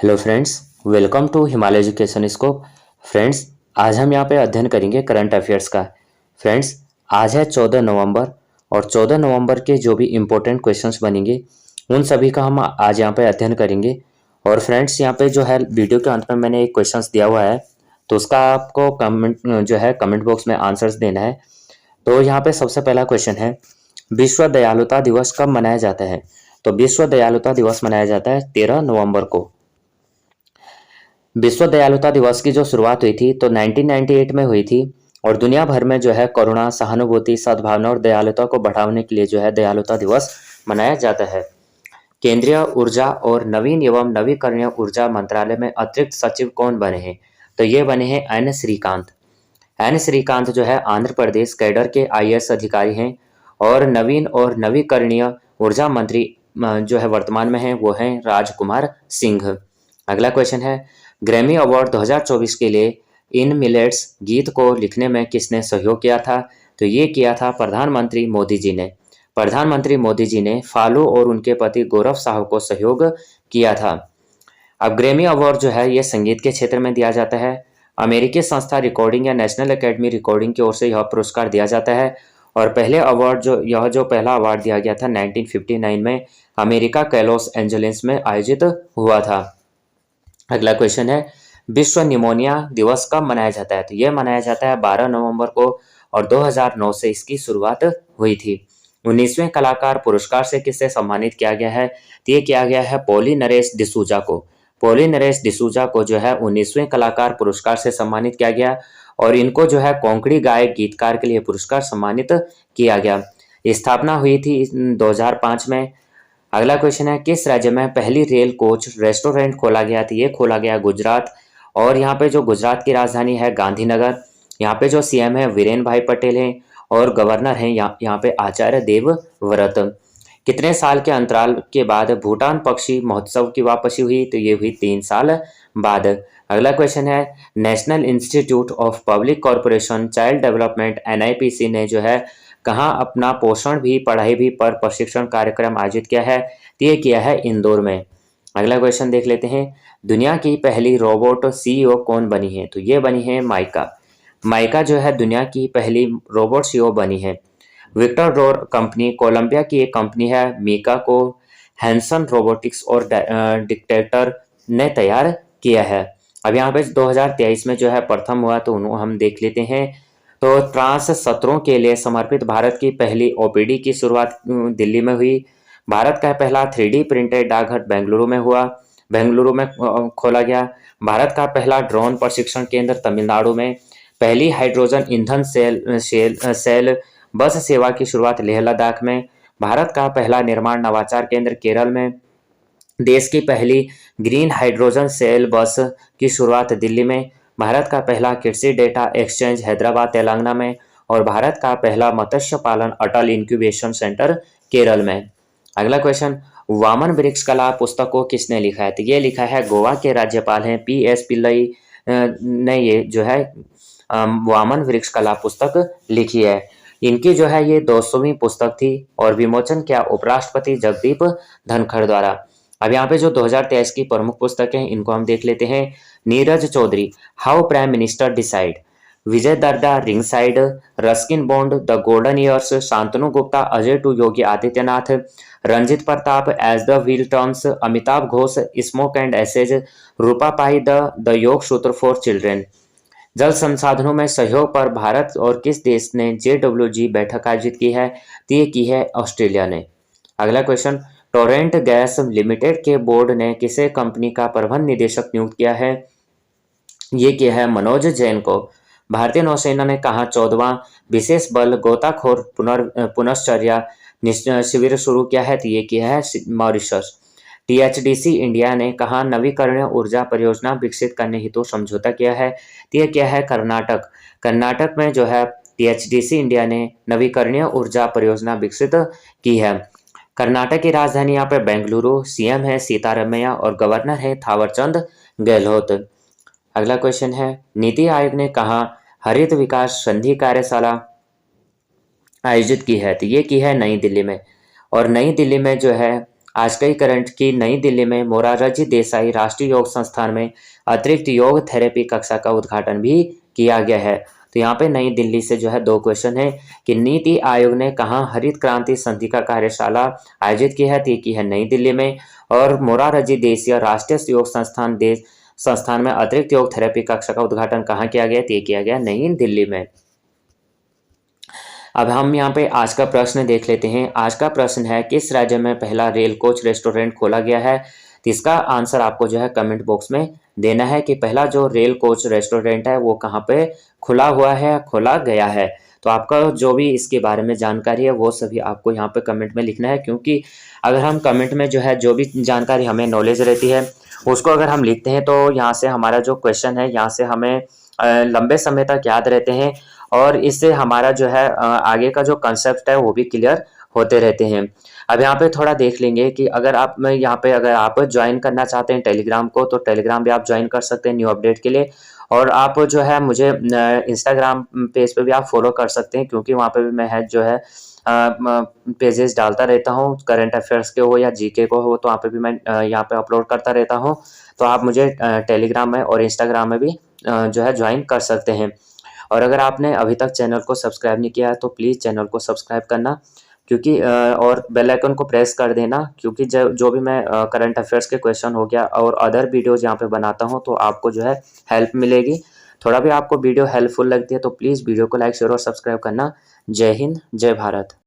Hello friends, welcome to Himalaya education scope. Friends, आज हम यहाँ पे अध्ययन करेंगे करंट अफेयर्स का। फ्रेंड्स, आज है 14 नवंबर और 14 नवंबर के जो भी इम्पोर्टेंट क्वेश्चंस बनेंगे उन सभी का हम आज यहाँ पे अध्ययन करेंगे। और फ्रेंड्स, यहाँ पे जो है वीडियो के अंत में मैंने एक क्वेश्चंस दिया हुआ है, तो उसका आपको कमेंट बॉक्स में आंसर्स देना है। तो यहाँ पे सबसे पहला क्वेश्चन है, विश्व दयालुता दिवस कब मनाया जाता है? तो विश्व दयालुता दिवस मनाया जाता है 13 नवंबर को। विश्व दयालुता दिवस की जो शुरुआत हुई थी तो 1998 में हुई थी और दुनिया भर में जो है करुणा, सहानुभूति, सद्भावना और दयालुता को बढ़ाने के लिए जो है दयालुता दिवस मनाया जाता है। केंद्रीय ऊर्जा और नवीन एवं नवीकरणीय ऊर्जा मंत्रालय में अतिरिक्त सचिव कौन बने हैं? तो ये बने हैं एन श्रीकांत। एन श्रीकांत जो है आंध्र प्रदेश कैडर के आईएएस अधिकारी हैं और नवीन और नवीकरणीय ऊर्जा मंत्री जो है वर्तमान में हैं वो हैं राजकुमार सिंह। अगला क्वेश्चन है, ग्रैमी अवार्ड 2024 के लिए इन मिलेट्स गीत को लिखने में किसने सहयोग किया था? तो ये किया था प्रधानमंत्री मोदी जी ने। प्रधानमंत्री मोदी जी ने फालू और उनके पति गौरव साहब को सहयोग किया था। अब ग्रैमी अवार्ड जो है ये संगीत के क्षेत्र में दिया जाता है। अमेरिकी संस्था रिकॉर्डिंग या नेशनल एकेडमी रिकॉर्डिंग की ओर से यह पुरस्कार दिया जाता है और पहले अवार्ड जो पहला अवार्ड दिया गया था 1959 में अमेरिका के लॉस एंजलिस में आयोजित हुआ था। अगला क्वेश्चन है, विश्व निमोनिया दिवस कब मनाया जाता है? तो यह मनाया जाता है 12 नवंबर को और 2009 से इसकी शुरुआत हुई थी। 19वें कलाकार पुरस्कार से किसे सम्मानित किया गया है? तो ये किया गया है पॉली नरेश डिसूजा को। पॉली नरेश डिसूजा को जो है 19वें कलाकार पुरस्कार से सम्मानित किया गया और इनको जो है कोंकणी गायक गीतकार के लिए पुरस्कार सम्मानित किया गया। स्थापना हुई थी 2005 में। अगला क्वेश्चन है, किस राज्य में पहली रेल कोच रेस्टोरेंट खोला गया? तो ये खोला गया गुजरात और यहाँ पे जो गुजरात की राजधानी है गांधीनगर। यहाँ पे जो सीएम है वीरेन भाई पटेल हैं और गवर्नर हैं यहाँ पे आचार्य देवव्रत। कितने साल के अंतराल के बाद भूटान पक्षी महोत्सव की वापसी हुई? तो ये हुई 3 साल बाद। अगला क्वेश्चन है, national institute of public corporation child development NIPC ने जो है कहाँ अपना पोषण भी पढ़ाई भी पर प्रशिक्षण कार्यक्रम आयोजित किया है? तो ये किया है इंदौर में। अगला क्वेश्चन देख लेते हैं, दुनिया की पहली रोबोट सीईओ कौन बनी है? तो ये बनी है माइका। माइका जो है दुनिया की पहली रोबोट सीईओ बनी है। विक्टर डोर कंपनी कोलंबिया की एक कंपनी है। मीका को हैंसन रोबोटिक्स और डिक्टेटर ने तैयार किया है। अब यहाँ पे 2023 में जो है प्रथम हुआ तो हम देख लेते हैं। तो ट्रांस सत्रों के लिए समर्पित भारत की पहली ओपीडी की शुरुआत दिल्ली में हुई। भारत का पहला 3D प्रिंटेड डाकघर बेंगलुरु में खोला गया। भारत का पहला ड्रोन प्रशिक्षण केंद्र तमिलनाडु में। पहली हाइड्रोजन ईंधन सेल बस सेवा की शुरुआत लेह लद्दाख में। भारत का पहला निर्माण नवाचार केंद्र केरल में। देश की पहली ग्रीन हाइड्रोजन सेल बस की शुरुआत दिल्ली में। भारत का पहला कृषि डेटा एक्सचेंज हैदराबाद तेलंगाना में और भारत का पहला मत्स्य पालन अटल इंक्यूबेशन सेंटर केरल में। अगला क्वेश्चन, वामन वृक्ष कला पुस्तक को किसने लिखा है? तो ये लिखा है गोवा के राज्यपाल हैं पीएस पिल्लई ने ये जो है वामन वृक्ष कला पुस्तक लिखी है। इनकी जो है ये 200वीं पुस्तक थी और विमोचन किया उपराष्ट्रपति जगदीप धनखड़ द्वारा। अब यहाँ पे जो 2023 की प्रमुख पुस्तक है इनको हम देख लेते हैं। Neeraj Chaudhary, how prime minister decide. Vijay Darda, ring side. Ruskin Bond, the golden years. Shantanu Gupta, Ajay to Yogi Adityanath. Ranjit Pratap, as the wheel turns. Amitabh Ghosh, smoke and ashes. Rupa Pai, the Yoga Sutra for children. जल संसाधनों में सहयोग पर भारत और किस देश ने JWG बैठक आयोजित की है? तो ये की है ऑस्ट्रेलिया ने। अगला क्वेश्चन, टोरेंट गैस लिमिटेड के बोर्ड ने किसे कंपनी का प्रबंध निदेशक नियुक्त किया है? ये किया है मनोज जैन को। भारतीय नौसेना ने कहा 14वां विशेष बल गोताखोर पुनश्चर्या शिविर शुरू किया है? तो ये किया है मॉरिशस। THDC इंडिया ने कहा नवीकरणीय ऊर्जा परियोजना विकसित करने हेतु समझौता किया है? तो ये क्या है कर्नाटक। कर्नाटक में जो है THDC इंडिया ने नवीकरणीय ऊर्जा परियोजना विकसित की है। कर्नाटक की राजधानी यहाँ पे बेंगलुरु। सीएम है सीतारमैया और गवर्नर है थावरचंद गहलोत। अगला क्वेश्चन है, नीति आयोग ने कहा हरित विकास संधि कार्यशाला आयोजित की है? तो ये की है नई दिल्ली में और नई दिल्ली में जो है आज के ही करंट की नई दिल्ली में मोरारजी देसाई राष्ट्रीय योग संस्थान में अतिरिक्त योग थेरेपी कक्षा का उद्घाटन भी किया गया है। तो यहाँ पे नई दिल्ली से जो है 2 क्वेश्चन है कि नीति आयोग ने कहाँ हरित क्रांति संधि का कार्यशाला आयोजित की है, तो ये की है नई दिल्ली में। और मोरारजी देसाई राष्ट्रीय योग संस्थान में अतिरिक्त योग थेरेपी कक्षा का उद्घाटन कहाँ किया गया, तो ये किया गया नई दिल्ली में। अब हम यहाँ पे आज का प्रश्न देख लेते हैं। आज का प्रश्न है, किस राज्य में पहला रेल कोच रेस्टोरेंट खोला गया है? तो इसका आंसर आपको जो है कमेंट बॉक्स में देना है कि पहला जो रेल कोच रेस्टोरेंट है वो कहाँ पे खुला हुआ है, खोला गया है। तो आपका जो भी इसके बारे में जानकारी है वो सभी आपको यहाँ पे कमेंट में लिखना है, क्योंकि अगर हम कमेंट में जो है जो भी जानकारी हमें नॉलेज रहती है उसको अगर हम लिखते हैं तो यहाँ से हमारा जो क्वेश्चन है यहाँ से हमें लंबे समय तक याद रहते हैं, और इससे हमारा जो है आगे का जो कंसेप्ट है वो भी क्लियर होते रहते हैं। अब यहाँ पे थोड़ा देख लेंगे कि अगर आप मैं यहाँ पे अगर आप ज्वाइन करना चाहते हैं टेलीग्राम को, तो टेलीग्राम भी आप ज्वाइन कर सकते हैं न्यू अपडेट के लिए। और आप जो है मुझे इंस्टाग्राम पेज पे भी आप फॉलो कर सकते हैं, क्योंकि वहाँ पे भी मैं है जो है पेजेस डालता रहता हूँ, करंट अफेयर्स के हो या जीके को हो, तो वहाँ पे भी मैं यहाँ पे अपलोड करता रहता हूँ। तो आप मुझे टेलीग्राम में और इंस्टाग्राम में भी जो है ज्वाइन कर सकते हैं। और अगर आपने अभी तक चैनल को सब्सक्राइब नहीं किया है तो प्लीज़ चैनल को सब्सक्राइब करना, क्योंकि और बेल आइकन को प्रेस कर देना, क्योंकि जो भी मैं करंट अफेयर्स के क्वेश्चन हो गया और अदर वीडियोज़ यहाँ पे बनाता हूँ तो आपको जो है हेल्प मिलेगी। थोड़ा भी आपको वीडियो हेल्पफुल लगती है तो प्लीज़ वीडियो को लाइक शेयर और सब्सक्राइब करना। जय हिंद, जय भारत।